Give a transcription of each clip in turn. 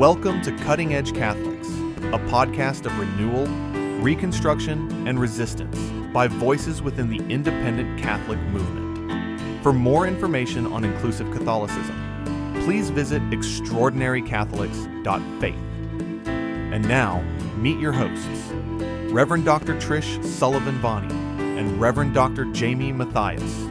Welcome to Cutting Edge Catholics, a podcast of renewal, reconstruction, and resistance by voices within the independent Catholic movement. For more information on inclusive Catholicism, please visit extraordinarycatholics.faith. And now, meet your hosts, Reverend Dr. Trish Sullivan-Bonney and Reverend Dr. Jayme Matthias.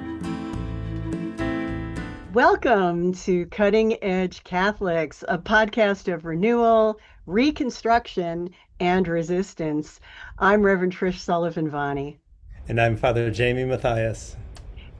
Welcome to Cutting Edge Catholics, a podcast of renewal, reconstruction, and resistance. I'm Reverend Trish Sullivan-Bonney. And I'm Father Jayme Matthias.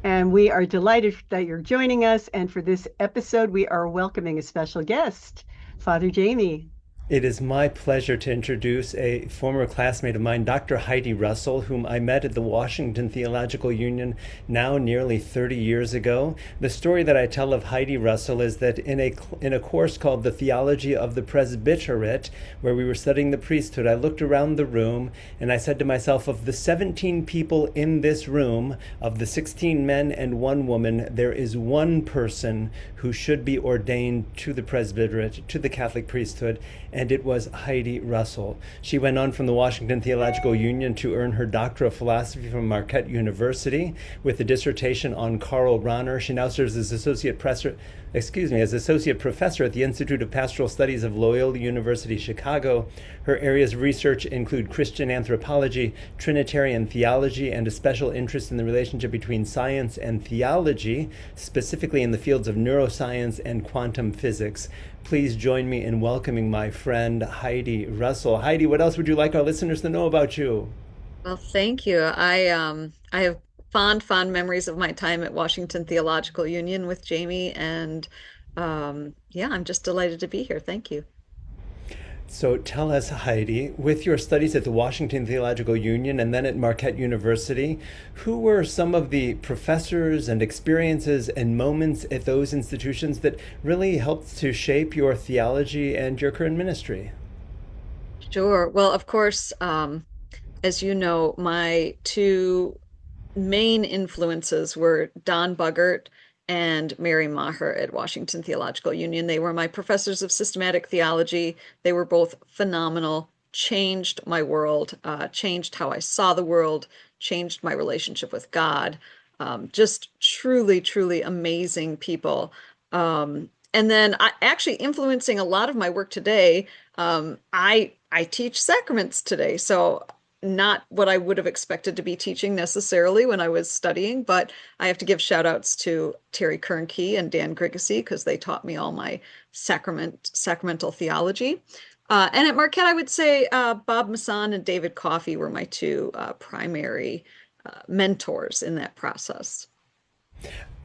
And we are delighted that you're joining us. And for this episode, we are welcoming a special guest, Father Jayme. It is my pleasure to introduce a former classmate of mine, Dr. Heidi Russell, whom I met at the Washington Theological Union now nearly 30 years ago. The story that I tell of Heidi Russell is that in a course called the Theology of the Presbyterate, where we were studying the priesthood, I looked around the room and I said to myself, of the 17 people in this room, of the 16 men and one woman, there is one person who should be ordained to the presbyterate, to the Catholic priesthood, and it was Heidi Russell. She went on from the Washington Theological Union to earn her Doctor of Philosophy from Marquette University with a dissertation on Karl Rahner. She now serves as Associate Professor at the Institute of Pastoral Studies of Loyola University Chicago. Her areas of research include Christian anthropology, Trinitarian theology, and a special interest in the relationship between science and theology, specifically in the fields of neuroscience and quantum physics. Please join me in welcoming my friend Heidi Russell. Heidi, what else would you like our listeners to know about you? Well, thank you. I have fond memories of my time at Washington Theological Union with Jayme, and I'm just delighted to be here. Thank you. So tell us, Heidi, with your studies at the Washington Theological Union and then at Marquette University, who were some of the professors and experiences and moments at those institutions that really helped to shape your theology and your current ministry? Sure. Well, of course, as you know, my two main influences were Don Buggart and Mary Maher at Washington Theological Union. They were my professors of systematic theology. They were both phenomenal, changed my world, changed how I saw the world, changed my relationship with God. Just truly, truly amazing people. And then actually influencing a lot of my work today, I teach sacraments today. So not what I would have expected to be teaching necessarily when I was studying, but I have to give shout outs to Terry Kernkey and Dan Grigacy because they taught me all my sacramental theology. And at Marquette, I would say Bob Masson and David Coffey were my two primary mentors in that process.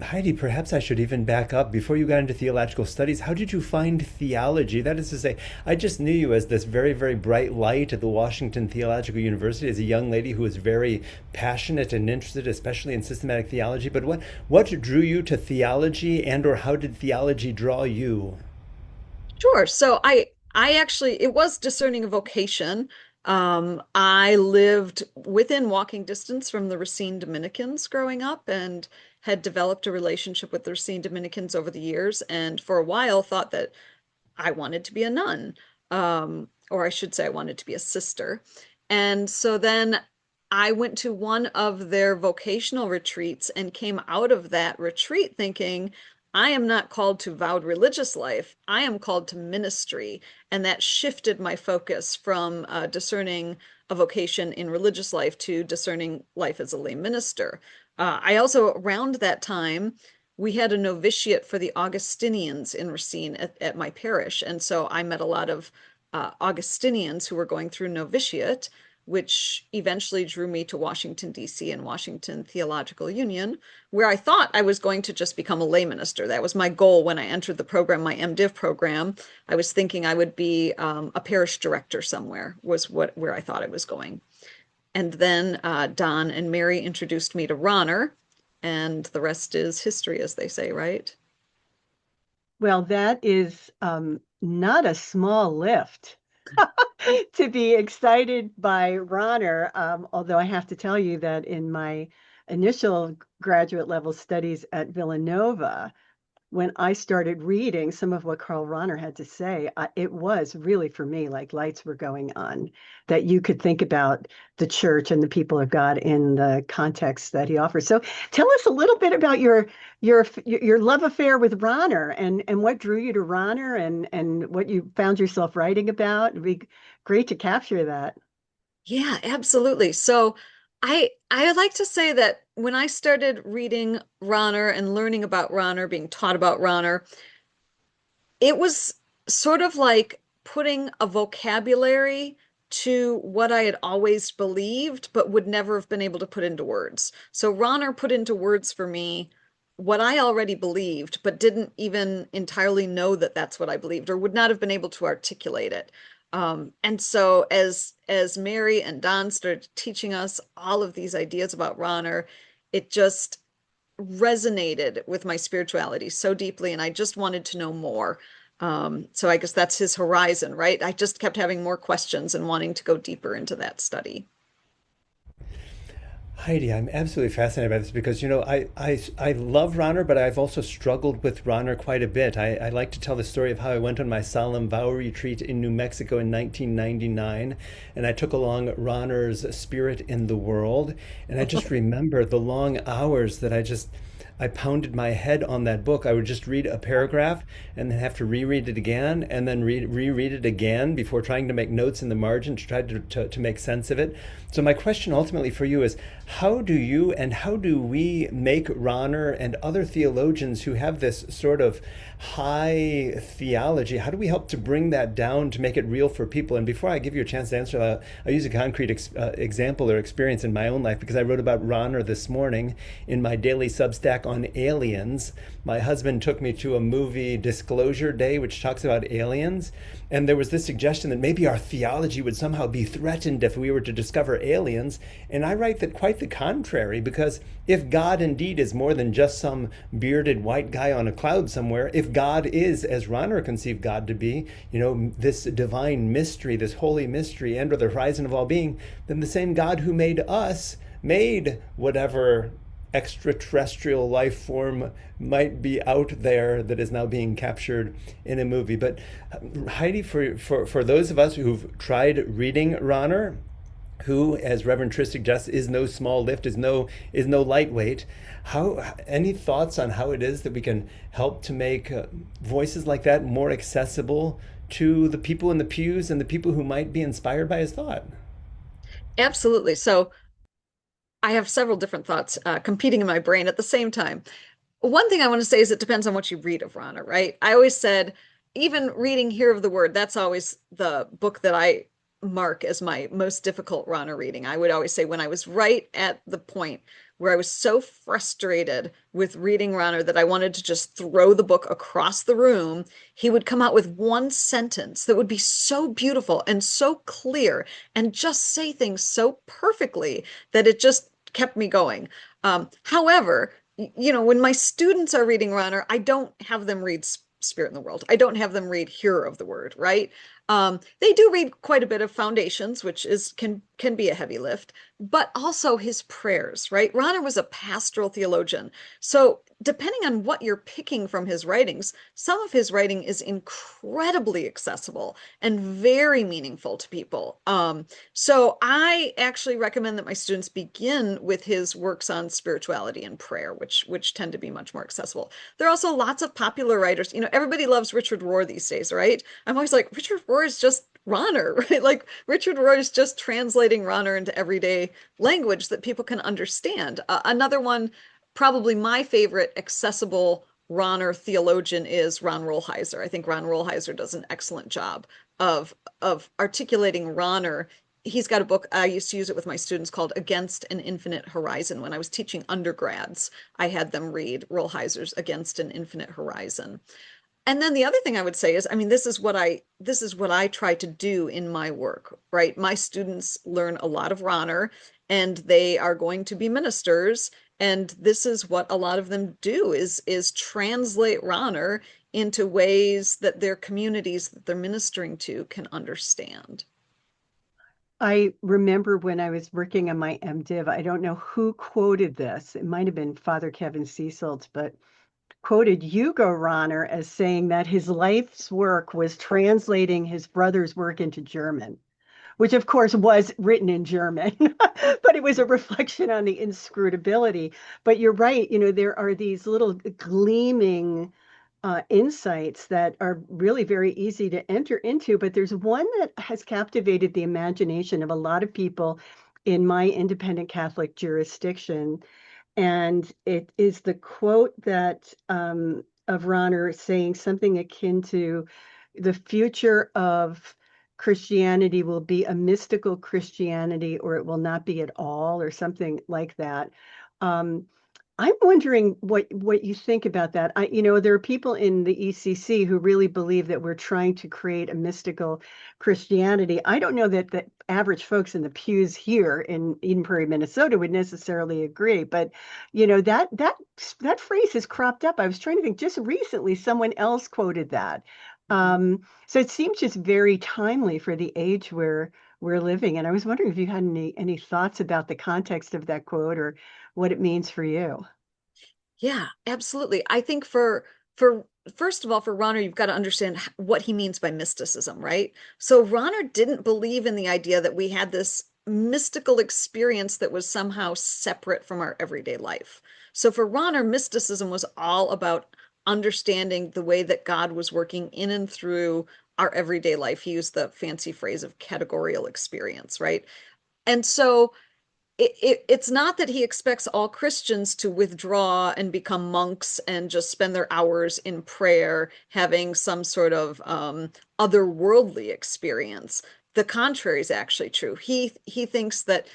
Heidi, perhaps I should even back up. Before you got into theological studies, how did you find theology? That is to say, I just knew you as this very, very bright light at the Washington Theological University as a young lady who was very passionate and interested, especially in systematic theology. But what drew you to theology, and or how did theology draw you? Sure. So I actually, it was discerning a vocation. I lived within walking distance from the Racine Dominicans growing up and had developed a relationship with the Racine Dominicans over the years, and for a while thought that I wanted to be a nun, or I should say I wanted to be a sister. And so then I went to one of their vocational retreats and came out of that retreat thinking, I am not called to vowed religious life. I am called to ministry. And that shifted my focus from discerning a vocation in religious life to discerning life as a lay minister. I also, around that time, we had a novitiate for the Augustinians in Racine at my parish. And so I met a lot of Augustinians who were going through novitiate, which eventually drew me to Washington, D.C. and Washington Theological Union, where I thought I was going to just become a lay minister. That was my goal when I entered the program, my MDiv program. I was thinking I would be a parish director somewhere, was where I thought I was going. And then Don and Mary introduced me to Rahner, and the rest is history, as they say, right? Well, that is not a small lift. To be excited by Rahner, although I have to tell you that in my initial graduate level studies at Villanova, when I started reading some of what Karl Rahner had to say, it was really for me like lights were going on, that you could think about the church and the people of God in the context that he offers. So tell us a little bit about your love affair with Rahner and what drew you to Rahner and what you found yourself writing about. It'd be great to capture that. Yeah, absolutely. So I like to say that when I started reading Rahner and learning about Rahner, being taught about Rahner, it was sort of like putting a vocabulary to what I had always believed, but would never have been able to put into words. So Rahner put into words for me what I already believed, but didn't even entirely know that that's what I believed, or would not have been able to articulate it. And so as Mary and Don started teaching us all of these ideas about Rahner, it just resonated with my spirituality so deeply, and I just wanted to know more. So I guess that's his horizon, right? I just kept having more questions and wanting to go deeper into that study. Heidi, I'm absolutely fascinated by this because, I love Rahner, but I've also struggled with Rahner quite a bit. I like to tell the story of how I went on my solemn vow retreat in New Mexico in 1999, and I took along Rahner's Spirit in the World, and I just remember the long hours that I pounded my head on that book. I would just read a paragraph and then have to reread it again and then reread it again before trying to make notes in the margin to try to make sense of it. So my question ultimately for you is, how do you and how do we make Rahner and other theologians who have this sort of high theology, how do we help to bring that down to make it real for people? And before I give you a chance to answer that, I'll use a concrete example or experience in my own life, because I wrote about Rahner this morning in my daily Substack on aliens. My husband took me to a movie, Disclosure Day, which talks about aliens. And there was this suggestion that maybe our theology would somehow be threatened if we were to discover aliens. And I write that quite the contrary, because if God indeed is more than just some bearded white guy on a cloud somewhere, if God is, as Rahner conceived God to be, this divine mystery, this holy mystery, and or the horizon of all being, then the same God who made us made whatever extraterrestrial life form might be out there that is now being captured in a movie. But Heidi, for those of us who've tried reading Rahner, who, as Reverend Trish suggests, is no small lift, is no lightweight. Any thoughts on how it is that we can help to make voices like that more accessible to the people in the pews and the people who might be inspired by his thought? Absolutely. So I have several different thoughts competing in my brain at the same time. One thing I want to say is it depends on what you read of Rahner, right? I always said, even reading Here of the Word, that's always the book that I mark as my most difficult Rahner reading. I would always say when I was right at the point where I was so frustrated with reading Rahner that I wanted to just throw the book across the room, he would come out with one sentence that would be so beautiful and so clear and just say things so perfectly that it just kept me going. However, when my students are reading Rahner, I don't have them read Spirit in the World. I don't have them read Hearer of the Word, right? They do read quite a bit of Foundations, which can be a heavy lift, but also his prayers, right? Rahner was a pastoral theologian. So depending on what you're picking from his writings, some of his writing is incredibly accessible and very meaningful to people. So I actually recommend that my students begin with his works on spirituality and prayer, which tend to be much more accessible. There are also lots of popular writers. Everybody loves Richard Rohr these days, right? I'm always like, Richard Rohr is just Rahner, right? Like Richard Rohr is just translating Rahner into everyday language that people can understand. Another one, probably my favorite accessible Rahner theologian, is Ron Rolheiser. I think Ron Rolheiser does an excellent job of articulating Rahner. He's got a book, I used to use it with my students, called Against an Infinite Horizon. When I was teaching undergrads, I had them read Rolheiser's Against an Infinite Horizon. And then the other thing I would say is, this is what I try to do in my work, right? My students learn a lot of Rahner, and they are going to be ministers, and this is what a lot of them do is translate Rahner into ways that their communities that they're ministering to can understand. I remember when I was working on my MDiv, I don't know who quoted this. It might have been Father Kevin Seasult, but quoted Hugo Rahner as saying that his life's work was translating his brother's work into German, which of course was written in German, but it was a reflection on the inscrutability. But you're right, there are these little gleaming insights that are really very easy to enter into. But there's one that has captivated the imagination of a lot of people in my independent Catholic jurisdiction. And it is the quote that of Rahner saying something akin to the future of Christianity will be a mystical Christianity, or it will not be at all, or something like that. Um, I'm wondering what you think about that. There are people in the ECC who really believe that we're trying to create a mystical Christianity. I don't know that the average folks in the pews here in Eden Prairie, Minnesota would necessarily agree, but that phrase has cropped up. I was trying to think just recently someone else quoted that. So it seems just very timely for the age where we're living. And I was wondering if you had any thoughts about the context of that quote or what it means for you. Yeah, absolutely. I think for first of all, for Rahner, you've got to understand what he means by mysticism, right? So Rahner didn't believe in the idea that we had this mystical experience that was somehow separate from our everyday life. So for Rahner, mysticism was all about understanding the way that God was working in and through our everyday life. He used the fancy phrase of categorical experience, right? And so it's not that he expects all Christians to withdraw and become monks and just spend their hours in prayer, having some sort of otherworldly experience. The contrary is actually true. He thinks that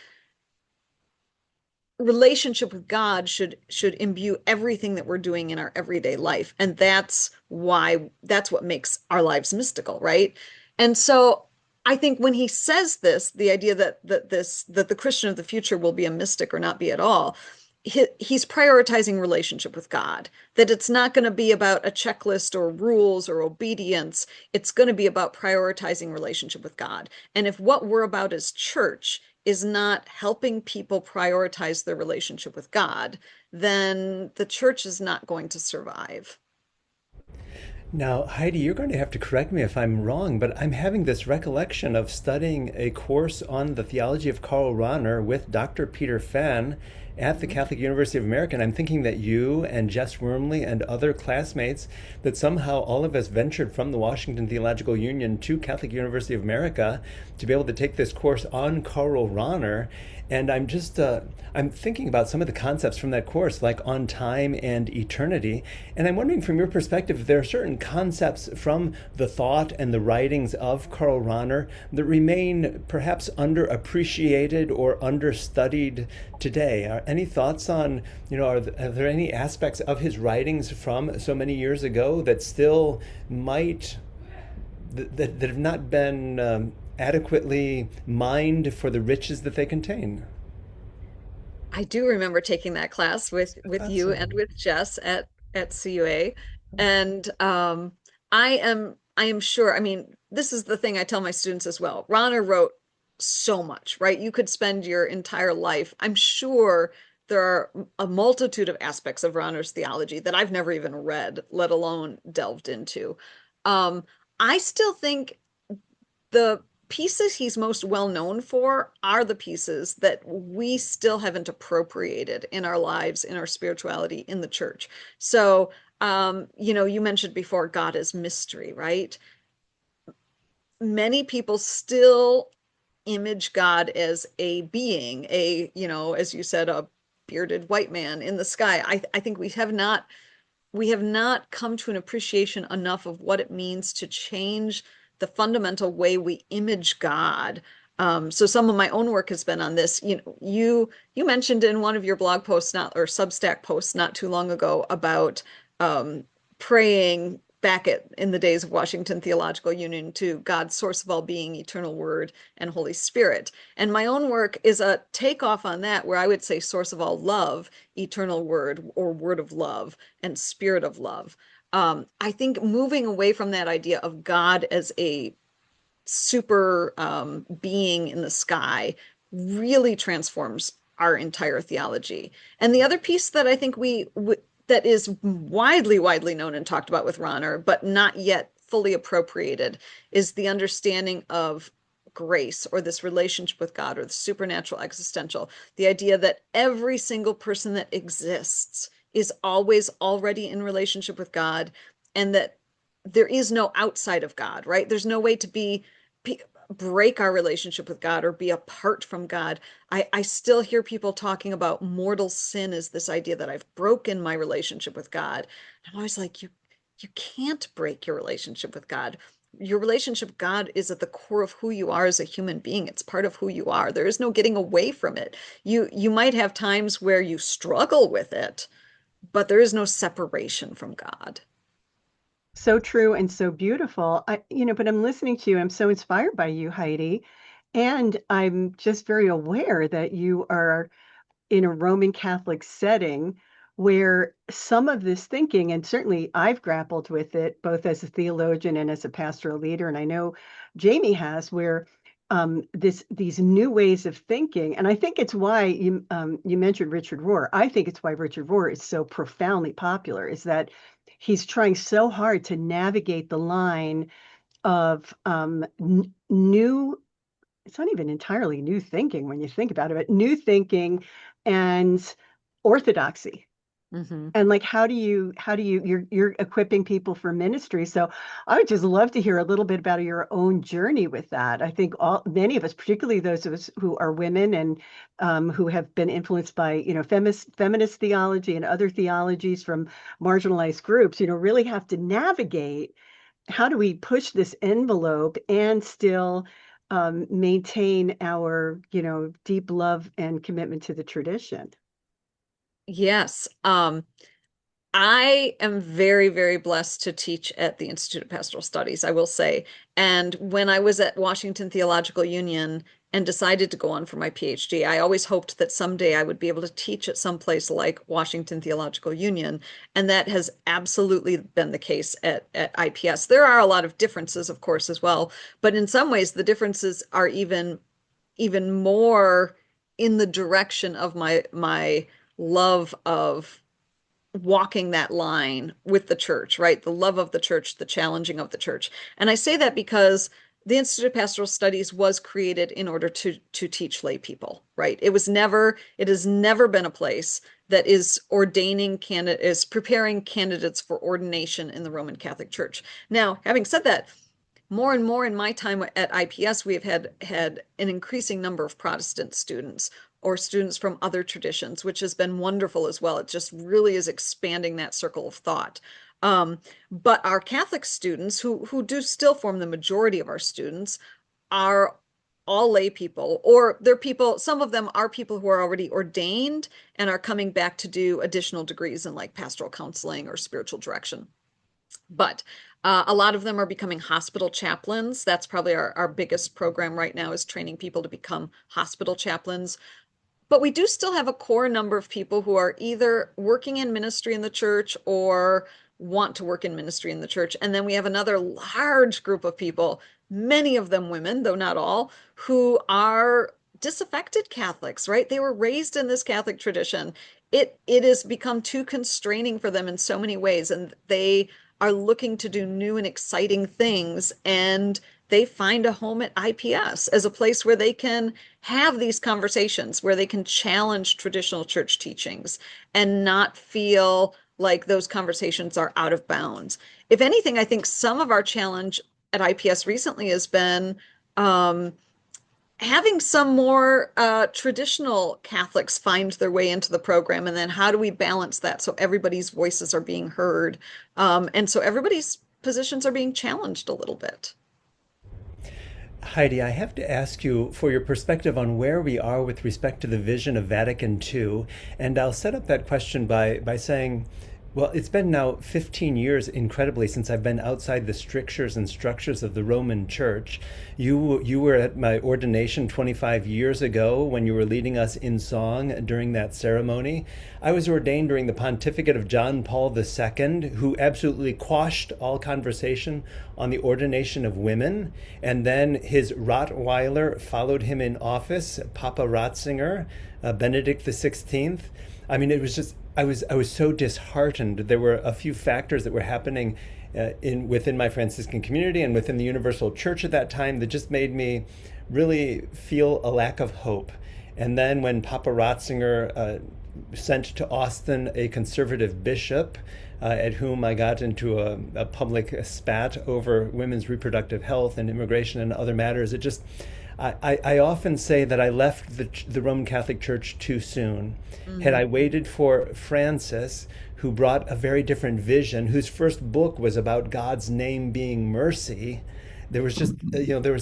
relationship with God should imbue everything that we're doing in our everyday life, and that's what makes our lives mystical, right? And so I think when he says this, the idea that the Christian of the future will be a mystic or not be at all, he's prioritizing relationship with God, that it's not going to be about a checklist or rules or obedience. It's going to be about prioritizing relationship with God. And if what we're about as church is not helping people prioritize their relationship with God, then the church is not going to survive. Now, Heidi, you're going to have to correct me if I'm wrong, but I'm having this recollection of studying a course on the theology of Karl Rahner with Dr. Peter Fenn at the Catholic University of America. And I'm thinking that you and Jess Wormley and other classmates, that somehow all of us ventured from the Washington Theological Union to Catholic University of America to be able to take this course on Karl Rahner. And I'm thinking about some of the concepts from that course, like on time and eternity. And I'm wondering from your perspective, if there are certain concepts from the thought and the writings of Karl Rahner that remain perhaps underappreciated or understudied today. Any thoughts on, are there any aspects of his writings from so many years ago that still that have not been adequately mined for the riches that they contain? I do remember taking that class with you and with Jess at CUA, and I am sure. I mean, this is the thing I tell my students as well. Rahner wrote so much, right? You could spend your entire life. I'm sure there are a multitude of aspects of Rahner's theology that I've never even read, let alone delved into. I still think the pieces he's most well known for are the pieces that we still haven't appropriated in our lives, in our spirituality, in the church. So, you mentioned before God is mystery, right? Many people still image God as a being, as you said, a bearded white man in the sky. I think we have not come to an appreciation enough of what it means to change the fundamental way we image God. So some of my own work has been on this. You mentioned in one of your blog posts, or Substack posts, not too long ago about praying back in the days of Washington Theological Union to God's source of all being, eternal word, and Holy Spirit. And my own work is a takeoff on that, where I would say source of all love, eternal word, or word of love, and spirit of love. I think moving away from that idea of God as a super being in the sky really transforms our entire theology. And the other piece that I think that is widely known and talked about with Rahner, but not yet fully appropriated, is the understanding of grace, or this relationship with God, or the supernatural existential. The idea that every single person that exists is always already in relationship with God, and that there is no outside of God, right? There's no way to break our relationship with God or be apart from God. I still hear people talking about mortal sin as this idea that I've broken my relationship with God. I'm always like, you can't break your relationship with God. Your relationship with God is at the core of who you are as a human being. It's part of who you are. There is no getting away from it. You might have times where you struggle with it, but there is no separation from God. So true and so beautiful. But I'm listening to you. I'm so inspired by you, Heidi. And I'm just very aware that you are in a Roman Catholic setting where some of this thinking, and certainly I've grappled with it both as a theologian and as a pastoral leader, and I know Jayme has, where these new ways of thinking, and I think it's why you mentioned Richard Rohr. I think it's why Richard Rohr is so profoundly popular, is that he's trying so hard to navigate the line of new, it's not even entirely new thinking when you think about it, but new thinking and orthodoxy. Mm-hmm. And like, you're equipping people for ministry. So I would just love to hear a little bit about your own journey with that. I think many of us, particularly those of us who are women and who have been influenced by, feminist theology and other theologies from marginalized groups, really have to navigate how do we push this envelope and still maintain our, deep love and commitment to the tradition. Yes. I am very blessed to teach at the Institute of Pastoral Studies, I will say. And when I was at Washington Theological Union and decided to go on for my PhD, I always hoped that someday I would be able to teach at some place like Washington Theological Union. And that has absolutely been the case at IPS. There are a lot of differences, of course, as well. But in some ways, the differences are even more in the direction of my love of walking that line with the church, right? The love of the church, the challenging of the church. And I say that because the Institute of Pastoral Studies was created in order to teach lay people, right? It has never been a place that is preparing candidates for ordination in the Roman Catholic Church. Now, having said that, more and more in my time at IPS, we have had an increasing number of Protestant students or students from other traditions, which has been wonderful as well. It just really is expanding that circle of thought. But our Catholic students, who do still form the majority of our students, are all lay people, or they're people, some of them are people who are already ordained and are coming back to do additional degrees in like pastoral counseling or spiritual direction. But a lot of them are becoming hospital chaplains. That's probably our biggest program right now, is training people to become hospital chaplains. But we do still have a core number of people who are either working in ministry in the church or want to work in ministry in the church. And then we have another large group of people, many of them women, though not all, who are disaffected Catholics, right? They were raised in this Catholic tradition. It has become too constraining for them in so many ways, and they are looking to do new and exciting things, and they find a home at IPS as a place where they can have these conversations, where they can challenge traditional church teachings and not feel like those conversations are out of bounds. If anything, I think some of our challenge at IPS recently has been having some more traditional Catholics find their way into the program, and then how do we balance that so everybody's voices are being heard, and so everybody's positions are being challenged a little bit. Heidi, I have to ask you for your perspective on where we are with respect to the vision of Vatican II, and I'll set up that question by saying, well, it's been now 15 years, incredibly, since I've been outside the strictures and structures of the Roman Church. You were at my ordination 25 years ago when you were leading us in song during that ceremony. I was ordained during the pontificate of John Paul II, who absolutely quashed all conversation on the ordination of women. And then his Rottweiler followed him in office, Papa Ratzinger, Benedict XVI. I mean, it was just I was so disheartened. There were a few factors that were happening within my Franciscan community and within the Universal Church at that time that just made me really feel a lack of hope. And then when Papa Ratzinger sent to Austin a conservative bishop, at whom I got into a public spat over women's reproductive health and immigration and other matters, it just, I often say that I left the Roman Catholic Church too soon. Mm-hmm. Had I waited for Francis, who brought a very different vision, whose first book was about God's name being mercy, there was just, there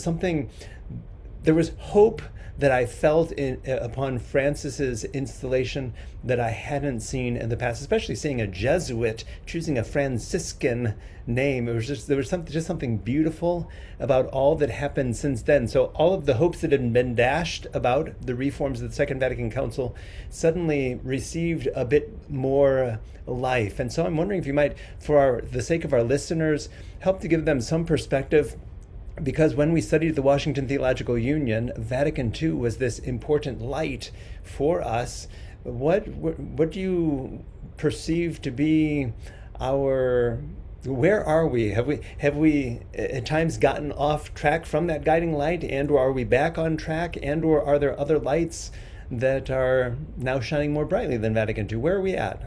was hope that I felt upon Francis's installation that I hadn't seen in the past, especially seeing a Jesuit choosing a Franciscan name. There was something beautiful about all that happened since then. So all of the hopes that had been dashed about the reforms of the Second Vatican Council suddenly received a bit more life. And so I'm wondering if you might, for the sake of our listeners, help to give them some perspective. Because when we studied the Washington Theological Union, Vatican II was this important light for us. What do you perceive to be where are we? Have we at times gotten off track from that guiding light, and or are we back on track, and or are there other lights that are now shining more brightly than Vatican II? Where are we at?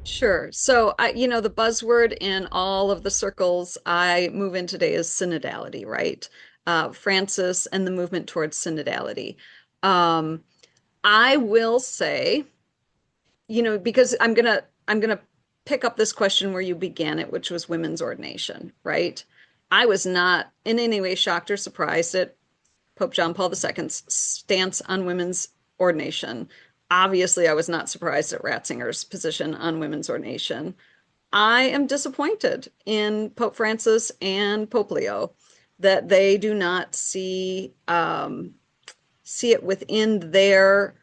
Sure. So, the buzzword in all of the circles I move in today is synodality, right? Francis and the movement towards synodality. I will say, because I'm gonna pick up this question where you began it, which was women's ordination, right? I was not in any way shocked or surprised at Pope John Paul II's stance on women's ordination. Obviously, I was not surprised at Ratzinger's position on women's ordination. I am disappointed in Pope Francis and Pope Leo that they do not see it within their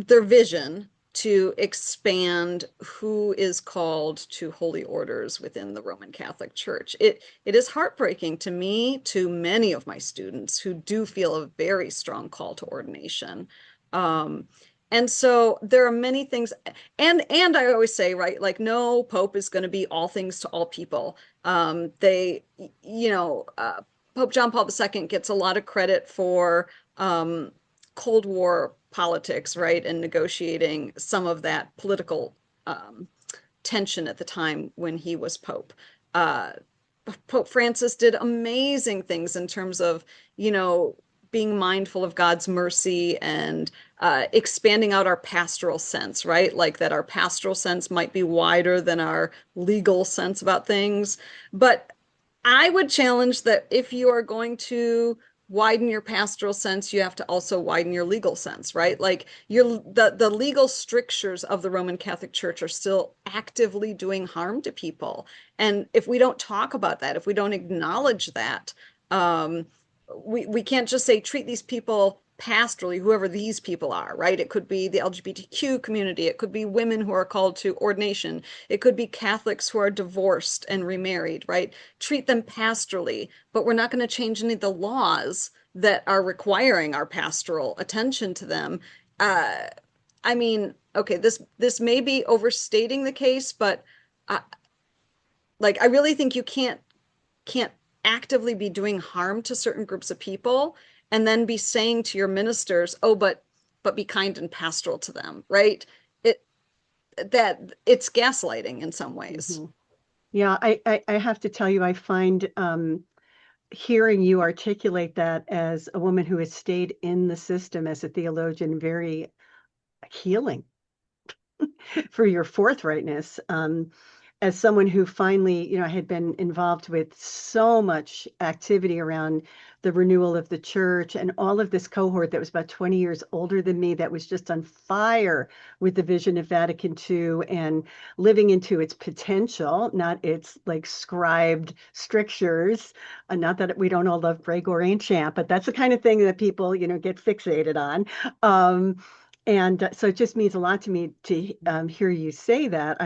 vision to expand who is called to holy orders within the Roman Catholic Church. It is heartbreaking to me, to many of my students who do feel a very strong call to ordination. And so there are many things, and I always say, right, like no pope is going to be all things to all people. Pope John Paul II gets a lot of credit for Cold War politics, right, and negotiating some of that political tension at the time when he was pope. Pope Francis did amazing things in terms of, being mindful of God's mercy and expanding out our pastoral sense, right? Like that our pastoral sense might be wider than our legal sense about things. But I would challenge that if you are going to widen your pastoral sense, you have to also widen your legal sense, right? Like the legal strictures of the Roman Catholic Church are still actively doing harm to people. And if we don't talk about that, if we don't acknowledge that, we can't just say treat these people pastorally, whoever these people are, right? It could be the LGBTQ community. It could be women who are called to ordination. It could be Catholics who are divorced and remarried, right? Treat them pastorally, but we're not going to change any of the laws that are requiring our pastoral attention to them. Okay, this may be overstating the case, but I really think you can't actively be doing harm to certain groups of people and then be saying to your ministers, oh, but be kind and pastoral to them, right? It's gaslighting in some ways. Mm-hmm. Yeah, I have to tell you, I find hearing you articulate that as a woman who has stayed in the system as a theologian very healing for your forthrightness. As someone who finally, had been involved with so much activity around the renewal of the church and all of this cohort that was about 20 years older than me, that was just on fire with the vision of Vatican II and living into its potential, not its like scribed strictures. Not that we don't all love Gregor Ancient, but that's the kind of thing that people, get fixated on. And so it just means a lot to me to hear you say that.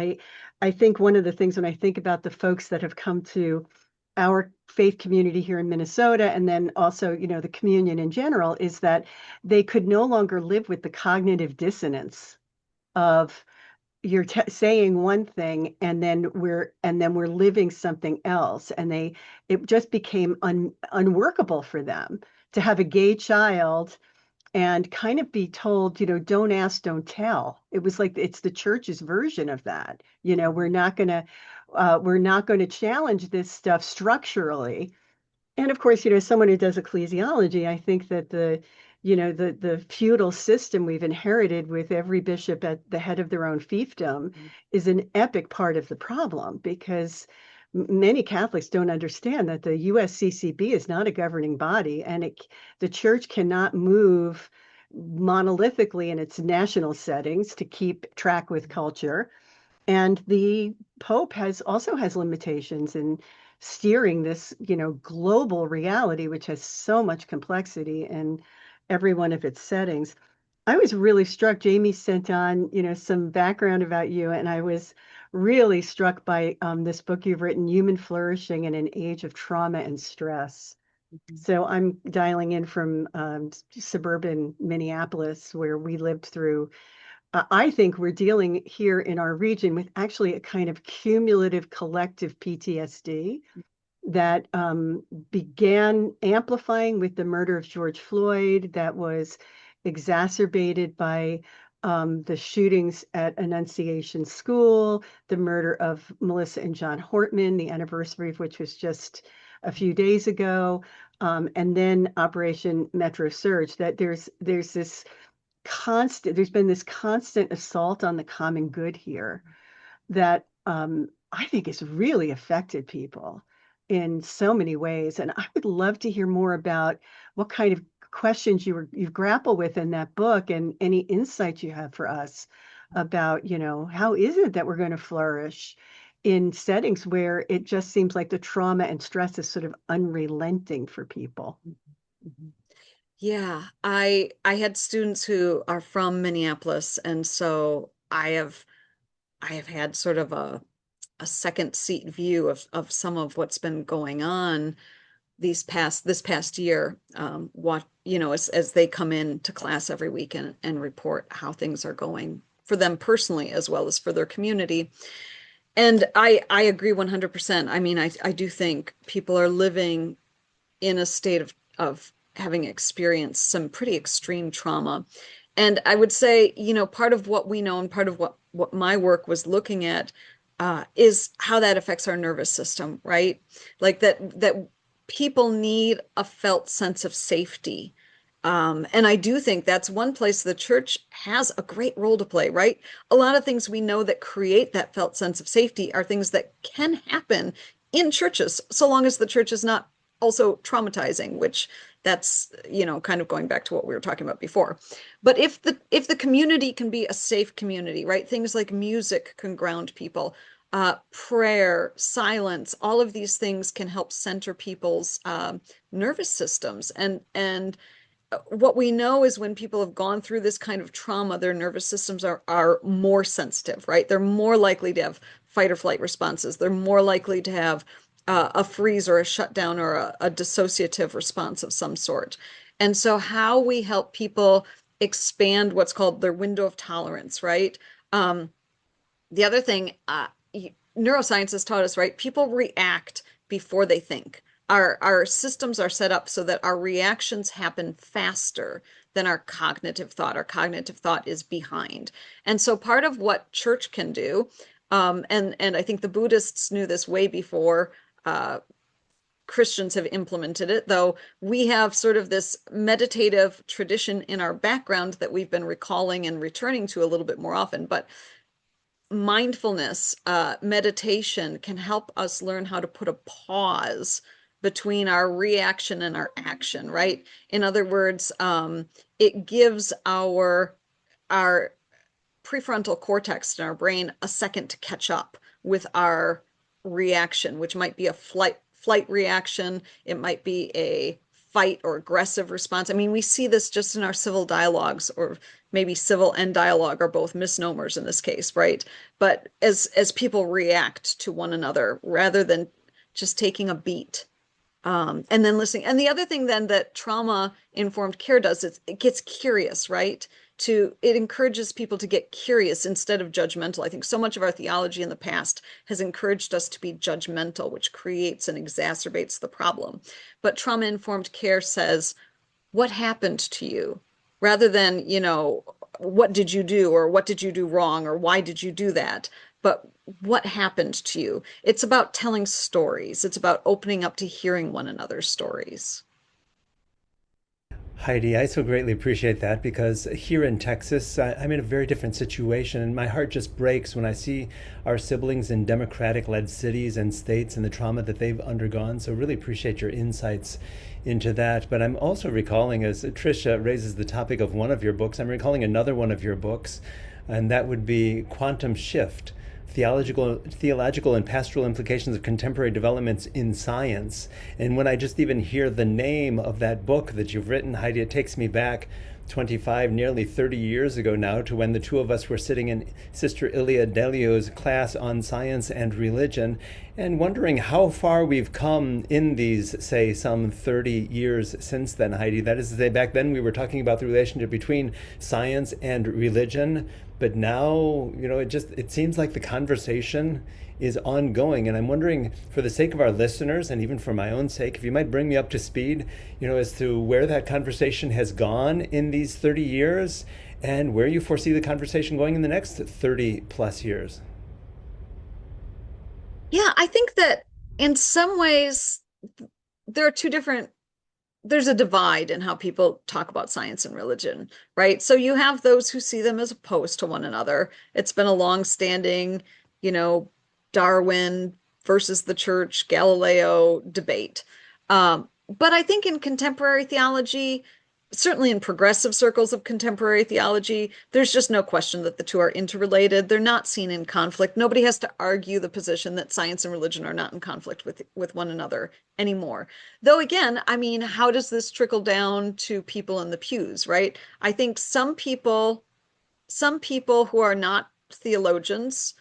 I think one of the things when I think about the folks that have come to our faith community here in Minnesota, and then also, the communion in general, is that they could no longer live with the cognitive dissonance of you're saying one thing and then we're living something else, and it just became unworkable for them to have a gay child and kind of be told, don't ask, don't tell. It was like it's the church's version of that. We're not going to challenge this stuff structurally. And of course, someone who does ecclesiology, I think that the feudal system we've inherited with every bishop at the head of their own fiefdom is an epic part of the problem, because many Catholics don't understand that the USCCB is not a governing body, and the church cannot move monolithically in its national settings to keep track with culture. And the Pope also has limitations in steering this, global reality, which has so much complexity in every one of its settings. I was really struck. Jayme sent on, some background about you, and I was really struck by this book you've written, Human Flourishing in an Age of Trauma and Stress. So I'm dialing in from suburban Minneapolis, where we lived through. I think we're dealing here in our region with actually a kind of cumulative collective PTSD that began amplifying with the murder of George Floyd, that was exacerbated by the shootings at Annunciation School, the murder of Melissa and John Hortman, the anniversary of which was just a few days ago, and then Operation Metro Surge. That there's been this constant assault on the common good here that I think has really affected people in so many ways. And I would love to hear more about what kind of questions you grapple with in that book, and any insights you have for us about, how is it that we're going to flourish in settings where it just seems like the trauma and stress is sort of unrelenting for people. Yeah, I had students who are from Minneapolis, and so I have had sort of a second seat view of some of what's been going on this past year. As they come in to class every week and report how things are going for them personally as well as for their community. And I agree 100%. I mean, I do think people are living in a state of having experienced some pretty extreme trauma. And I would say, part of what we know and part of what my work was looking at is how that affects our nervous system, right? Like that people need a felt sense of safety. And I do think that's one place the church has a great role to play, right? A lot of things we know that create that felt sense of safety are things that can happen in churches, so long as the church is not also traumatizing, which that's, kind of going back to what we were talking about before. But if the community can be a safe community, right? Things like music can ground people, prayer, silence, all of these things can help center people's nervous systems. And what we know is when people have gone through this kind of trauma, their nervous systems are more sensitive, right? They're more likely to have fight or flight responses. They're more likely to have a freeze or a shutdown or a dissociative response of some sort. And so how we help people expand what's called their window of tolerance, right? The other thing, neuroscience has taught us, right? People react before they think. Our systems are set up so that our reactions happen faster than our cognitive thought. Our cognitive thought is behind. And so part of what church can do, and I think the Buddhists knew this way before Christians have implemented it, though we have sort of this meditative tradition in our background that we've been recalling and returning to a little bit more often. But mindfulness, meditation can help us learn how to put a pause between our reaction and our action, right? In other words, it gives our prefrontal cortex in our brain a second to catch up with our reaction, which might be a flight reaction. It might be a fight or aggressive response. I mean, we see this just in our civil dialogues, or maybe civil and dialogue are both misnomers in this case, right? But as people react to one another rather than just taking a beat and then listening. And the other thing then that trauma-informed care does is it gets curious, right? it encourages people to get curious instead of judgmental. I think so much of our theology in the past has encouraged us to be judgmental, which creates and exacerbates the problem. But trauma-informed care says, what happened to you? Rather than, what did you do, or what did you do wrong, or why did you do that? But what happened to you? It's about telling stories. It's about opening up to hearing one another's stories. Heidi, I so greatly appreciate that, because here in Texas, I'm in a very different situation, and my heart just breaks when I see our siblings in Democratic-led cities and states and the trauma that they've undergone. So really appreciate your insights into that. But I'm also recalling, as Trish raises the topic of one of your books, I'm recalling another one of your books, and that would be Quantum Shift: Theological and Pastoral Implications of Contemporary Developments in Science. And when I just even hear the name of that book that you've written, Heidi, it takes me back 25, nearly 30 years ago now, to when the two of us were sitting in Sister Ilia Delio's class on science and religion, and wondering how far we've come in these, say, some 30 years since then, Heidi. That is to say, back then we were talking about the relationship between science and religion, but now, it seems like the conversation is ongoing. And I'm wondering, for the sake of our listeners, and even for my own sake, if you might bring me up to speed, as to where that conversation has gone in these 30 years, and where you foresee the conversation going in the next 30 plus years. Yeah, I think that in some ways there are there's a divide in how people talk about science and religion, right? So you have those who see them as opposed to one another. It's been a long-standing, Darwin versus the church, Galileo debate. But I think in contemporary theology, certainly in progressive circles of contemporary theology, there's just no question that the two are interrelated. They're not seen in conflict. Nobody has to argue the position that science and religion are not in conflict with one another anymore. Though again, how does this trickle down to people in the pews, right? I think some people who are not theologians,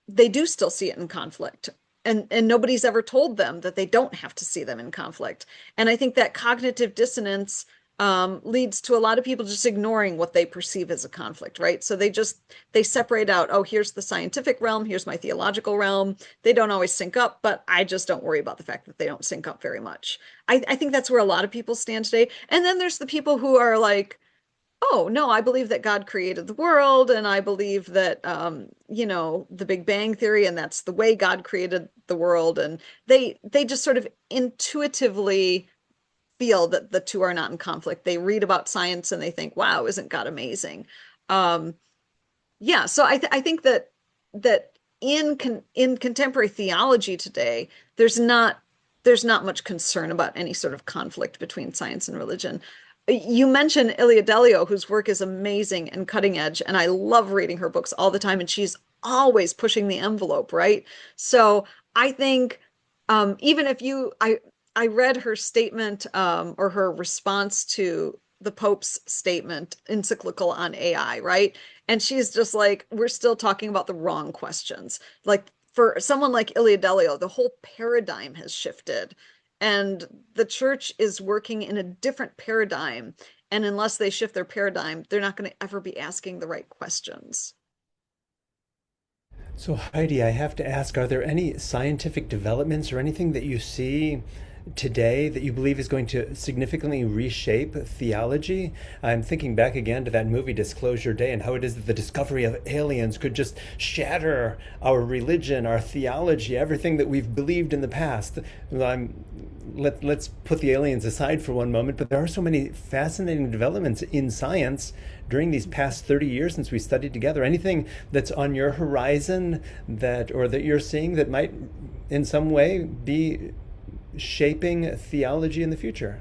they do still see it in conflict. And nobody's ever told them that they don't have to see them in conflict. And I think that cognitive dissonance leads to a lot of people just ignoring what they perceive as a conflict, right? So they separate out, oh, here's the scientific realm, here's my theological realm. They don't always sync up, but I just don't worry about the fact that they don't sync up very much. I think that's where a lot of people stand today. And then there's the people who are like, oh, no, I believe that God created the world, and I believe that, the Big Bang Theory, and that's the way God created the world. And they just sort of intuitively feel that the two are not in conflict. They read about science and they think, wow, isn't God amazing? So I think that in contemporary theology today, there's not much concern about any sort of conflict between science and religion. You mentioned Ilia Delio, whose work is amazing and cutting edge, and I love reading her books all the time, and she's always pushing the envelope, right? So I think even if I read her statement or her response to the Pope's statement, encyclical on AI, right? And she's just like, we're still talking about the wrong questions. Like for someone like Ilia Delio, the whole paradigm has shifted. And the church is working in a different paradigm. And unless they shift their paradigm, they're not going to ever be asking the right questions. So Heidi, I have to ask, are there any scientific developments or anything that you see today that you believe is going to significantly reshape theology? I'm thinking back again to that movie Disclosure Day, and how it is that the discovery of aliens could just shatter our religion, our theology, everything that we've believed in the past. Let's put the aliens aside for one moment, but there are so many fascinating developments in science during these past 30 years since we studied together. Anything that's on your horizon that you're seeing that might in some way be shaping theology in the future?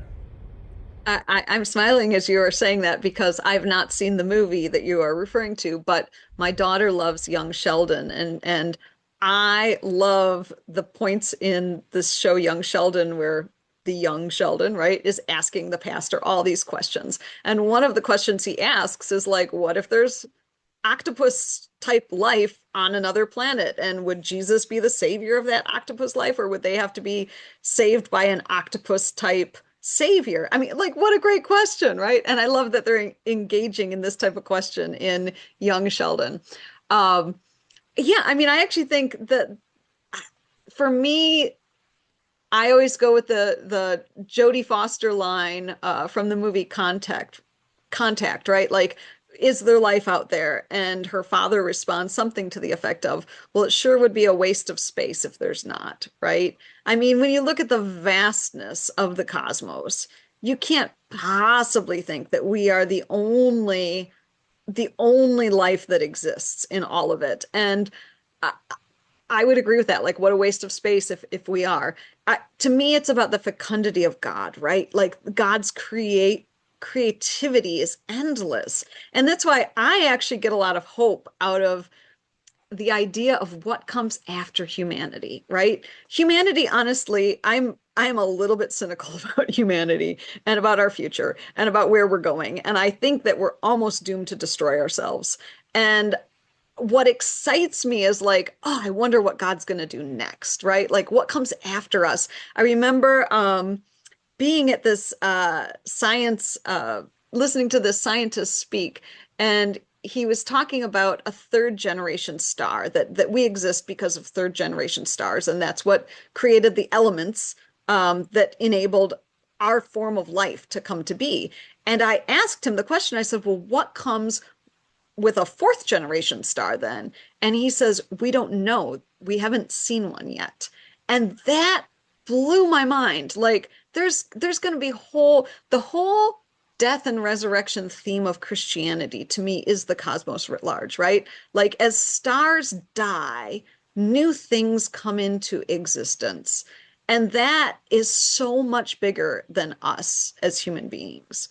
I'm smiling as you are saying that because I've not seen the movie that you are referring to, but my daughter loves Young Sheldon, and I love the points in this show Young Sheldon where the young Sheldon, right, is asking the pastor all these questions. And one of the questions he asks is like, what if there's octopus type life on another planet, and would Jesus be the savior of that octopus life, or would they have to be saved by an octopus type savior? I mean, like, what a great question, right? And I love that they're engaging in this type of question in young Sheldon. Yeah, I mean, I actually think that for me, I always go with the Jodie Foster line from the movie Contact, right? Like, is there life out there? And her father responds something to the effect of, well, it sure would be a waste of space if there's not, right? I mean, when you look at the vastness of the cosmos, you can't possibly think that we are the only life that exists in all of it. And I would agree with that. Like, what a waste of space if we are. To me, it's about the fecundity of God, right? Like, God's creativity is endless. And that's why I actually get a lot of hope out of the idea of what comes after humanity, right? Humanity, honestly, I'm a little bit cynical about humanity and about our future and about where we're going. And I think that we're almost doomed to destroy ourselves. And what excites me is like, oh, I wonder what God's going to do next, right? Like, what comes after us? I remember being at this listening to this scientist speak, and he was talking about a third generation star, that we exist because of third generation stars, and that's what created the elements that enabled our form of life to come to be. And I asked him the question, I said, well, what comes with a fourth generation star then? And he says, we don't know. We haven't seen one yet. And that blew my mind. Like, there's going to be the whole death and resurrection theme of Christianity to me is the cosmos writ large, right? Like, as stars die, new things come into existence. And that is so much bigger than us as human beings.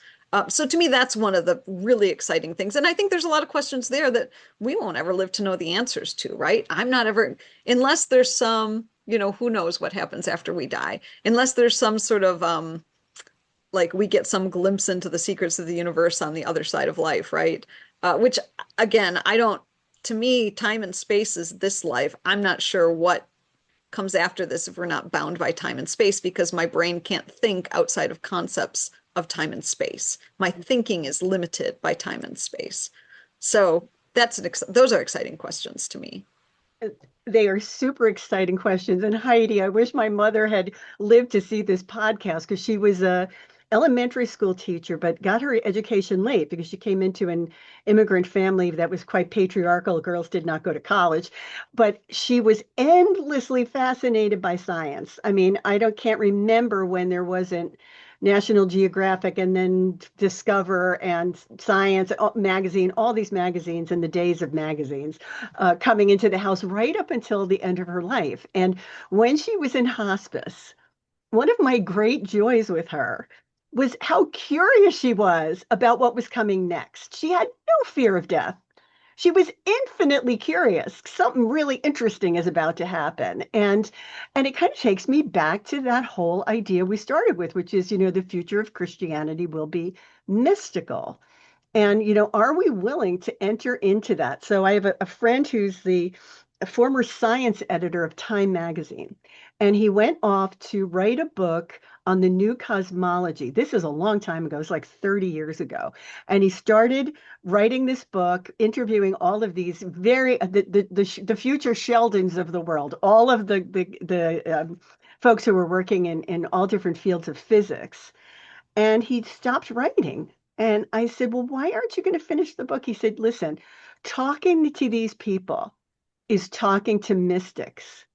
So to me, that's one of the really exciting things. And I think there's a lot of questions there that we won't ever live to know the answers to, right? I'm not ever, unless there's some, who knows what happens after we die, unless there's some sort of, like, we get some glimpse into the secrets of the universe on the other side of life, right? Which, again, to me, time and space is this life. I'm not sure what comes after this if we're not bound by time and space, because my brain can't think outside of concepts of time and space. My thinking is limited by time and space. So those are exciting questions to me. They are super exciting questions. And Heidi, I wish my mother had lived to see this podcast, because she was a elementary school teacher, but got her education late because she came into an immigrant family that was quite patriarchal. Girls did not go to college, but she was endlessly fascinated by science. I mean, can't remember when there wasn't National Geographic and then Discover and Science magazine, all these magazines in the days of magazines coming into the house right up until the end of her life. And when she was in hospice, one of my great joys with her was how curious she was about what was coming next. She had no fear of death. She was infinitely curious. Something really interesting is about to happen. And it kind of takes me back to that whole idea we started with, which is, the future of Christianity will be mystical. And, are we willing to enter into that? So I have a friend who's a former science editor of Time magazine, and he went off to write a book on the new cosmology. This is a long time ago. It's like 30 years ago. And he started writing this book, interviewing all of these the future Sheldons of the world, all of the folks who were working in all different fields of physics. And he stopped writing. And I said, well, why aren't you going to finish the book? He said, listen, talking to these people is talking to mystics.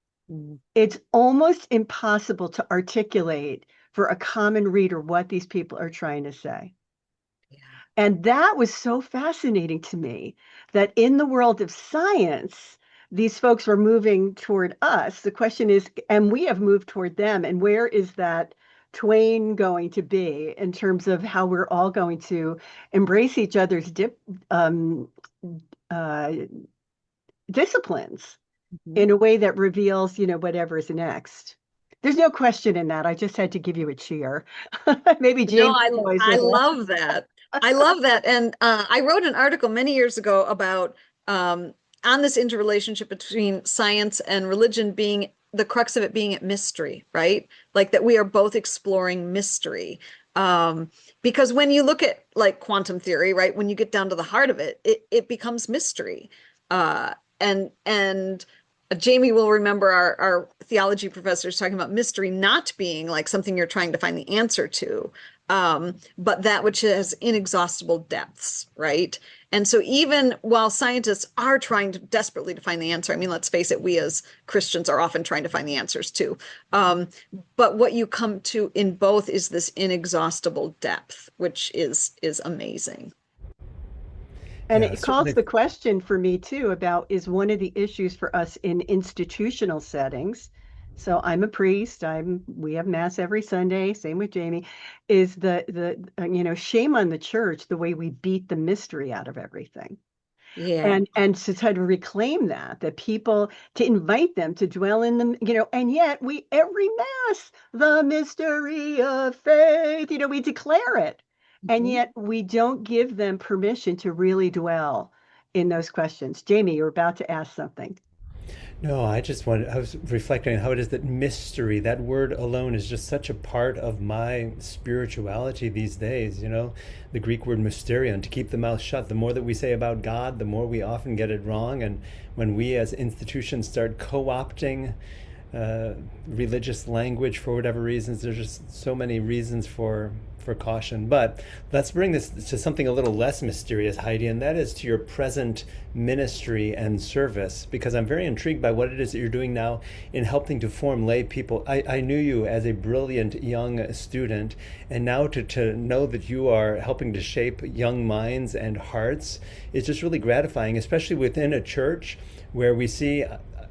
It's almost impossible to articulate for a common reader what these people are trying to say. Yeah. And that was so fascinating to me, that in the world of science, these folks were moving toward us. The question is, and we have moved toward them, and where is that twain going to be in terms of how we're all going to embrace each other's disciplines in a way that reveals, whatever's next. There's no question in that. I just had to give you a cheer. Maybe Jayme. No, I love that. I love that. And I wrote an article many years ago about on this interrelationship between science and religion being the crux of it being at mystery, right? Like that we are both exploring mystery. Because when you look at like quantum theory, right, when you get down to the heart of it, it becomes mystery. And Jayme will remember our theology professors talking about mystery not being like something you're trying to find the answer to, but that which has inexhaustible depths, right? And so even while scientists are trying to desperately to find the answer, I mean, let's face it, we as Christians are often trying to find the answers too. But what you come to in both is this inexhaustible depth, which is amazing. And Yeah, it calls certainly. the question for me too about is one of the issues for us in institutional settings. So I'm a priest. We have mass every Sunday, same with Jayme, is the shame on the church the way we beat the mystery out of everything. Yeah. And to try to reclaim that people to invite them to dwell in and yet we every mass, the mystery of faith, we declare it. And Mhm. yet we don't give them permission to really dwell in those questions. Jayme, you're about to ask something. No, I was reflecting on how it is that mystery, that word alone is just such a part of my spirituality these days. The Greek word mysterion, to keep the mouth shut. The more that we say about God, the more we often get it wrong. And when we as institutions start co-opting religious language for whatever reasons, there's just so many reasons for caution. But let's bring this to something a little less mysterious, Heidi, and that is to your present ministry and service, because I'm very intrigued by what it is that you're doing now in helping to form lay people. I knew you as a brilliant young student, and now to know that you are helping to shape young minds and hearts is just really gratifying, especially within a church where we see.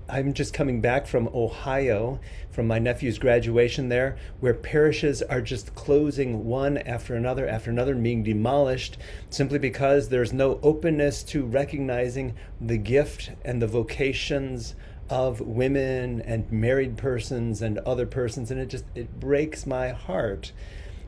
I'm just coming back from Ohio, from my nephew's graduation there, where parishes are just closing one after another, and being demolished simply because there's no openness to recognizing the gift and the vocations of women and married persons and other persons, and it breaks my heart.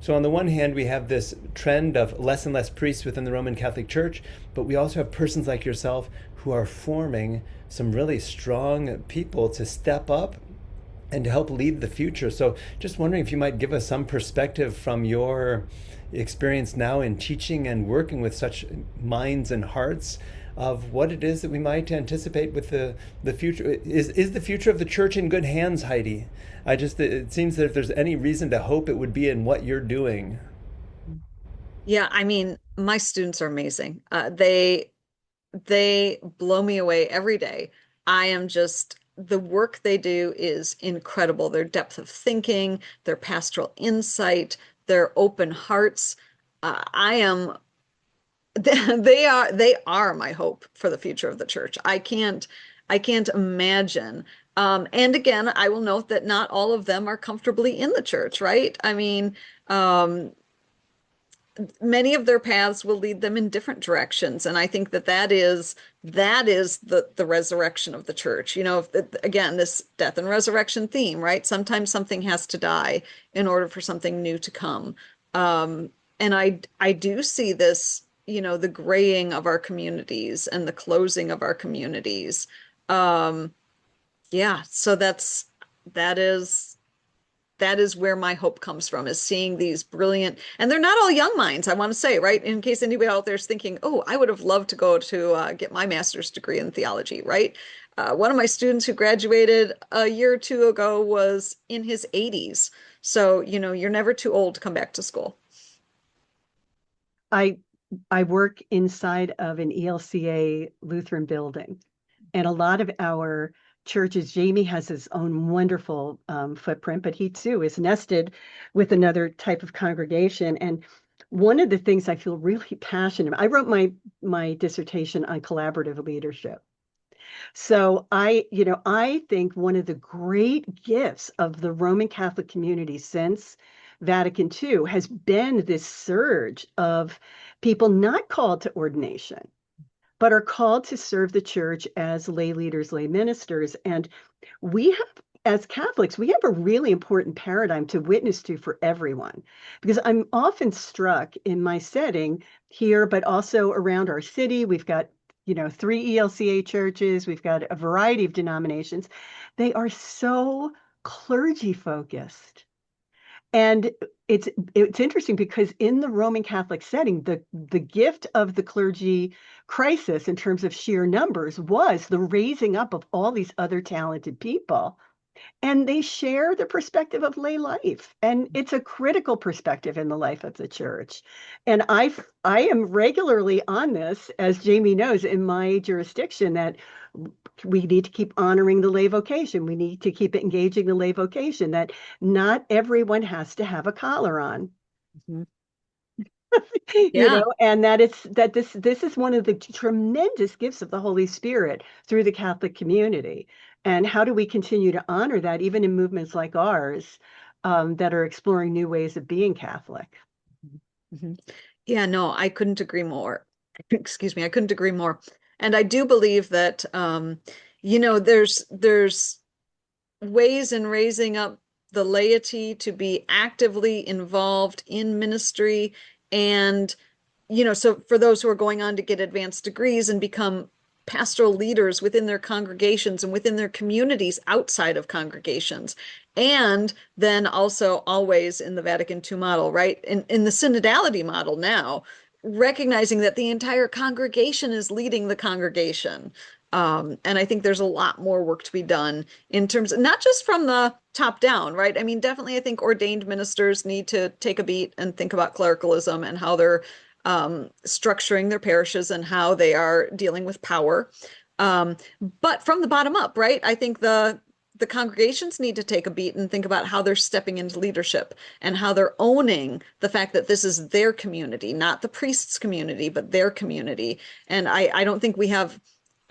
So on the one hand, we have this trend of less and less priests within the Roman Catholic Church, but we also have persons like yourself who are forming some really strong people to step up and to help lead the future. So just wondering if you might give us some perspective from your experience now in teaching and working with such minds and hearts of what it is that we might anticipate with the future. Is the future of the church in good hands, Heidi? It seems that if there's any reason to hope, it would be in what you're doing. Yeah, I mean, my students are amazing. They blow me away every day. I am just the work they do is incredible. Their depth of thinking, their pastoral insight, their open hearts. I am they are my hope for the future of the church. I can't imagine. And again, I will note that not all of them are comfortably in the church, right? I mean, many of their paths will lead them in different directions, and I think that is the resurrection of the church. Again, this death and resurrection theme, right? Sometimes something has to die in order for something new to come. And I do see this, the graying of our communities and the closing of our communities. Yeah, so that is where my hope comes from, is seeing these brilliant, and they're not all young minds, I want to say, right? In case anybody out there is thinking, oh, I would have loved to go to get my master's degree in theology, right? One of my students who graduated a year or two ago was in his 80s. So, you're never too old to come back to school. I I work inside of an ELCA Lutheran building, and a lot of our churches, Jayme has his own wonderful footprint, but he too is nested with another type of congregation. And one of the things I feel really passionate about, I wrote my dissertation on collaborative leadership. So I think one of the great gifts of the Roman Catholic community since Vatican II has been this surge of people not called to ordination, but are called to serve the church as lay leaders, lay ministers. And we have, as Catholics, we have a really important paradigm to witness to for everyone, because I'm often struck in my setting here, but also around our city. We've got 3 ELCA churches. We've got a variety of denominations. They are so clergy focused. And it's interesting because in the Roman Catholic setting, the gift of the clergy crisis in terms of sheer numbers was the raising up of all these other talented people. And they share the perspective of lay life. And it's a critical perspective in the life of the church. And I am regularly on this, as Jayme knows, in my jurisdiction, that we need to keep honoring the lay vocation. We need to keep engaging the lay vocation, that not everyone has to have a collar on. Mhm. You Yeah. know, and this is one of the tremendous gifts of the Holy Spirit through the Catholic community. And how do we continue to honor that, even in movements like ours, that are exploring new ways of being Catholic? Mhm. Yeah, no, I couldn't agree more. Excuse me, I couldn't agree more. And I do believe that there's ways in raising up the laity to be actively involved in ministry. And, so for those who are going on to get advanced degrees and become pastoral leaders within their congregations and within their communities outside of congregations. And then also always in the Vatican II model, right? In the synodality model now, recognizing that the entire congregation is leading the congregation. And I think there's a lot more work to be done in terms of not just from the top down, right? I mean, definitely, I think ordained ministers need to take a beat and think about clericalism and how they're structuring their parishes and how they are dealing with power. But from the bottom up, right? I think the congregations need to take a beat and think about how they're stepping into leadership and how they're owning the fact that this is their community, not the priest's community, but their community. And I don't think we have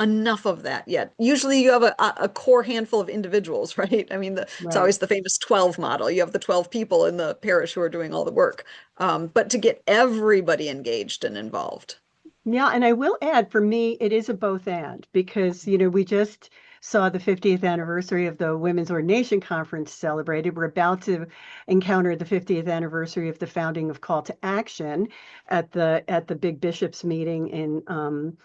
enough of that yet. Usually you have a core handful of individuals, right? I mean, it's Right. always the famous 12 model. You have the 12 people in the parish who are doing all the work. But to get everybody engaged and involved. Yeah, and I will add, for me, it is a both and, because, we just saw the 50th anniversary of the Women's Ordination Conference celebrated. We're about to encounter the 50th anniversary of the founding of Call to Action at the Big Bishops meeting in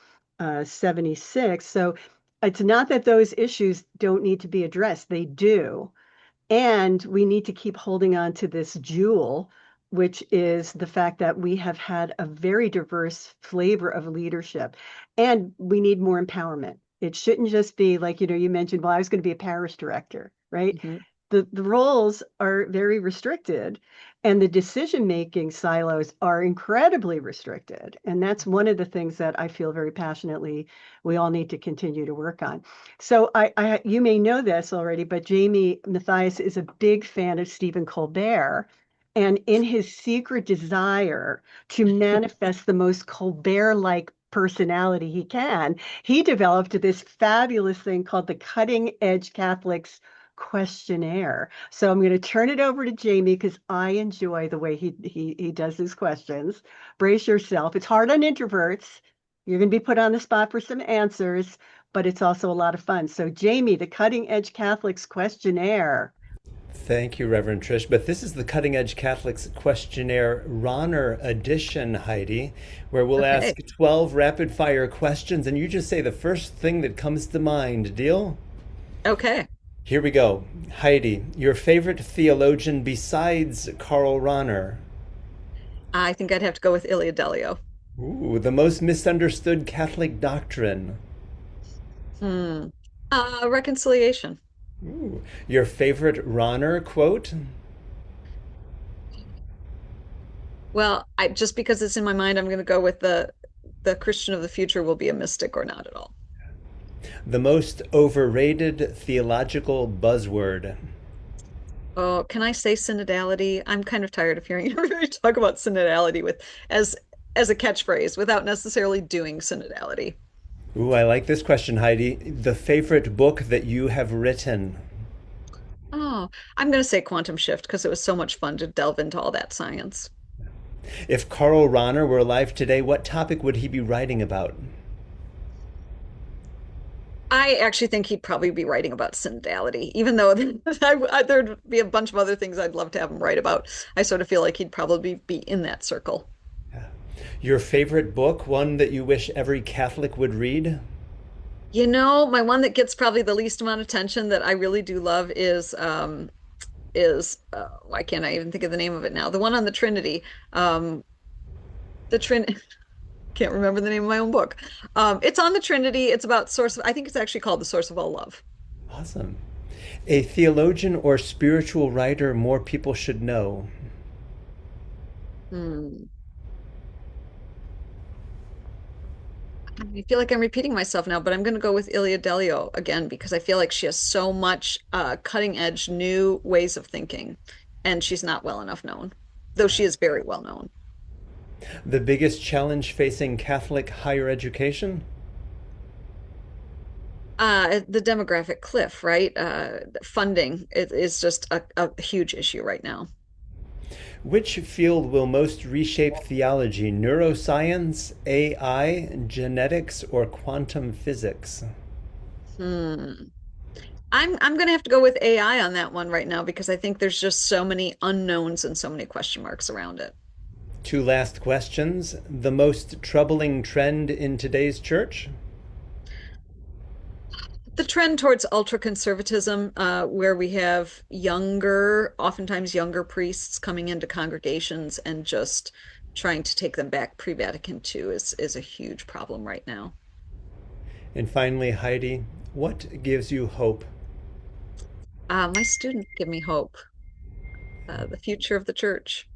76. So it's not that those issues don't need to be addressed. They do. And we need to keep holding on to this jewel, which is the fact that we have had a very diverse flavor of leadership, and we need more empowerment. It shouldn't just be like, you mentioned, well, I was going to be a parish director, right? Mhm. The roles are very restricted, and the decision-making silos are incredibly restricted. And that's one of the things that I feel very passionately we all need to continue to work on. So you may know this already, but Jayme Matthias is a big fan of Stephen Colbert. And in his secret desire to manifest the most Colbert-like personality he can, he developed this fabulous thing called the Cutting Edge Catholics Questionnaire. So I'm going to turn it over to Jayme because I enjoy the way he does his questions. Brace yourself. It's hard on introverts. You're going to be put on the spot for some answers, but it's also a lot of fun. So Jayme, the Cutting Edge Catholics Questionnaire. Thank you, Reverend Trish. But this is the Cutting Edge Catholics Questionnaire Rahner Edition, Heidi, where we'll Okay. ask 12 rapid fire questions and you just say the first thing that comes to mind. Deal? Okay. Here we go. Heidi, your favorite theologian besides Karl Rahner? I think I'd have to go with Ilia Delio. Ooh, the most misunderstood Catholic doctrine. Hmm. Reconciliation. Ooh, your favorite Rahner quote? Well, just because it's in my mind, I'm going to go with the Christian of the future will be a mystic or not at all. The most overrated theological buzzword. Oh, can I say synodality? I'm kind of tired of hearing everybody talk about synodality as a catchphrase without necessarily doing synodality. Ooh, I like this question, Heidi. The favorite book that you have written. Oh, I'm going to say quantum shift because it was so much fun to delve into all that science. If Karl Rahner were alive today, what topic would he be writing about? I actually think he'd probably be writing about synodality, even though there'd be a bunch of other things I'd love to have him write about. I sort of feel like he'd probably be in that circle. Your favorite book, one that you wish every Catholic would read? You know, my one that gets probably the least amount of attention that I really do love is why can't I even think of the name of it now? The one on the Trinity. The Trin Can't remember the name of my own book. It's on the Trinity. It's about I think it's actually called The Source of All Love. Awesome. A theologian or spiritual writer more people should know? Hmm. I feel like I'm repeating myself now, but I'm going to go with Ilia Delio again because I feel like she has so much cutting edge new ways of thinking, and she's not well enough known, though she is very well known. The biggest challenge facing Catholic higher education? The demographic cliff, right? Funding is just a huge issue right now. Which field will most reshape theology? Neuroscience, AI, genetics, or quantum physics? Hmm. I'm going to have to go with AI on that one right now because I think there's just so many unknowns and so many question marks around it. Two last questions. The most troubling trend in today's church? The trend towards ultra-conservatism, where we have younger, oftentimes younger priests coming into congregations and just trying to take them back pre-Vatican II is a huge problem right now. And finally, Heidi, what gives you hope? My students give me hope. The future of the church.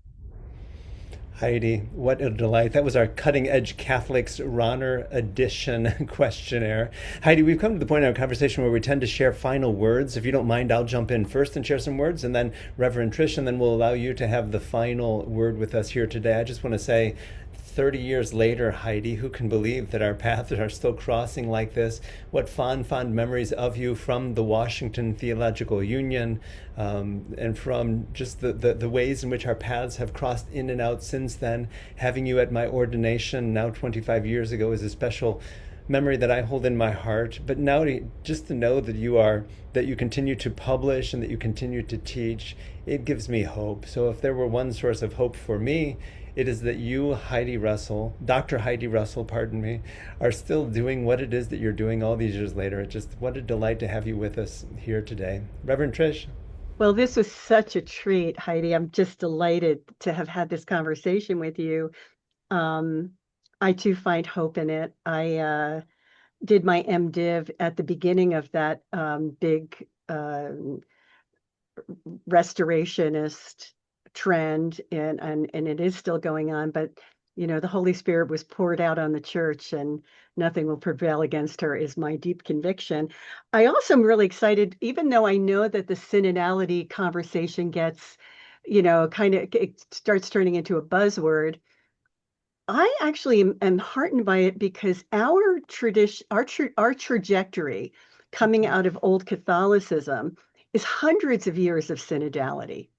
Heidi, what a delight. That was our Cutting Edge Catholics Rahner Edition questionnaire. Heidi, we've come to the point in our conversation where we tend to share final words. If you don't mind, I'll jump in first and share some words, and then Reverend Trish, and then we'll allow you to have the final word with us here today. I just want to say, 30 years later, Heidi, who can believe that our paths are still crossing like this? What fond, fond memories of you from the Washington Theological Union, and from just the ways in which our paths have crossed in and out since then. Having you at my ordination now 25 years ago is a special memory that I hold in my heart. But now just to know that you continue to publish and that you continue to teach, it gives me hope. So if there were one source of hope for me, it is that you, Heidi Russell, Dr. Heidi Russell, pardon me, are still doing what it is that you're doing all these years later. What a delight to have you with us here today. Reverend Trish? Well, this was such a treat, Heidi. I'm just delighted to have had this conversation with you. I too find hope in it. I did my MDiv at the beginning of that big restorationist trend, and it is still going on, but the Holy Spirit was poured out on the church and nothing will prevail against her is my deep conviction. I also am really excited, even though I know that the synodality conversation gets, kind of, it starts turning into a buzzword. I actually am heartened by it because our tradition, our trajectory coming out of old Catholicism is hundreds of years of synodality.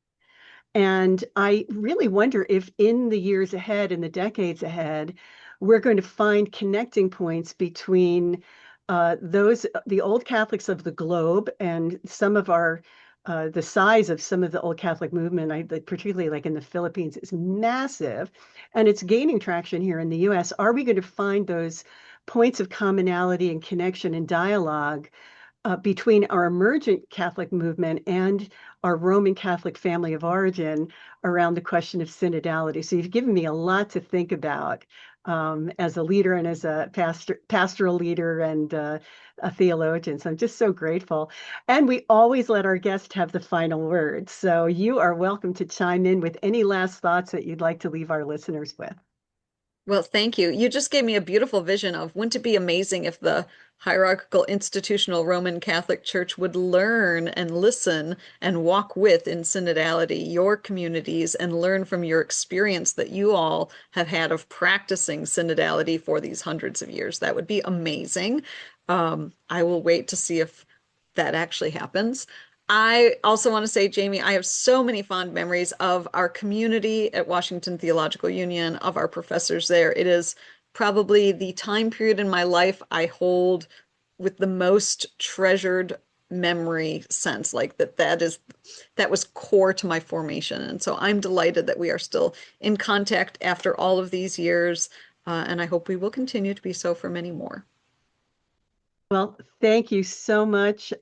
And I really wonder if in the years ahead, in the decades ahead, we're going to find connecting points between the old Catholics of the globe and some of the size of some of the old Catholic movement, particularly like in the Philippines, is massive, and it's gaining traction here in the US. Are we going to find those points of commonality and connection and dialogue between our emergent Catholic movement and our Roman Catholic family of origin around the question of synodality? So you've given me a lot to think about as a leader and as a pastoral leader and a theologian. So I'm just so grateful. And we always let our guest have the final word. So you are welcome to chime in with any last thoughts that you'd like to leave our listeners with. Well, thank you. You just gave me a beautiful vision of wouldn't it be amazing if the hierarchical institutional Roman Catholic Church would learn and listen and walk with in synodality your communities and learn from your experience that you all have had of practicing synodality for these hundreds of years. That would be amazing. I will wait to see if that actually happens. I also want to say, Jayme, I have so many fond memories of our community at Washington Theological Union, of our professors there. It is probably the time period in my life I hold with the most treasured memory sense, like that was core to my formation. And so I'm delighted that we are still in contact after all of these years, and I hope we will continue to be so for many more. Well, thank you so much,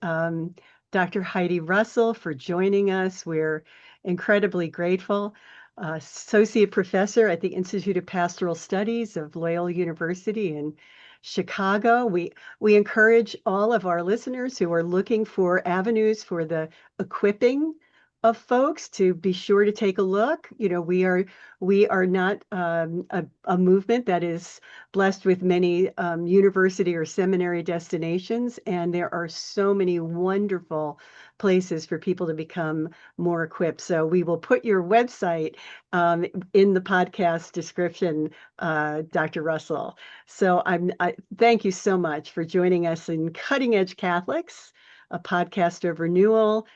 Dr. Heidi Russell, for joining us. We're incredibly grateful. Associate Professor at the Institute of Pastoral Studies of Loyola University in Chicago. We encourage all of our listeners who are looking for avenues for the equipping of folks to be sure to take a look. We are not a movement that is blessed with many university or seminary destinations, and there are so many wonderful places for people to become more equipped. So we will put your website in the podcast description, Dr. Russell. So I thank you so much for joining us in Cutting Edge Catholics, a podcast of renewal,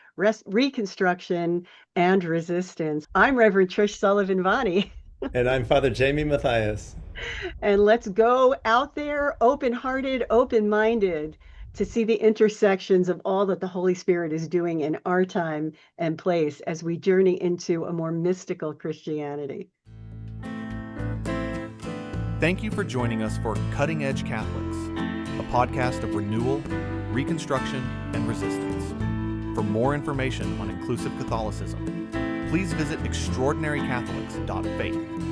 reconstruction, and resistance. I'm Reverend Trish Sullivan-Vani. And I'm Father Jayme Matthias. And let's go out there open-hearted, open-minded, to see the intersections of all that the Holy Spirit is doing in our time and place as we journey into a more mystical Christianity. Thank you for joining us for Cutting Edge Catholics, a podcast of renewal, reconstruction, and resistance. For more information on inclusive Catholicism, please visit extraordinarycatholics.faith.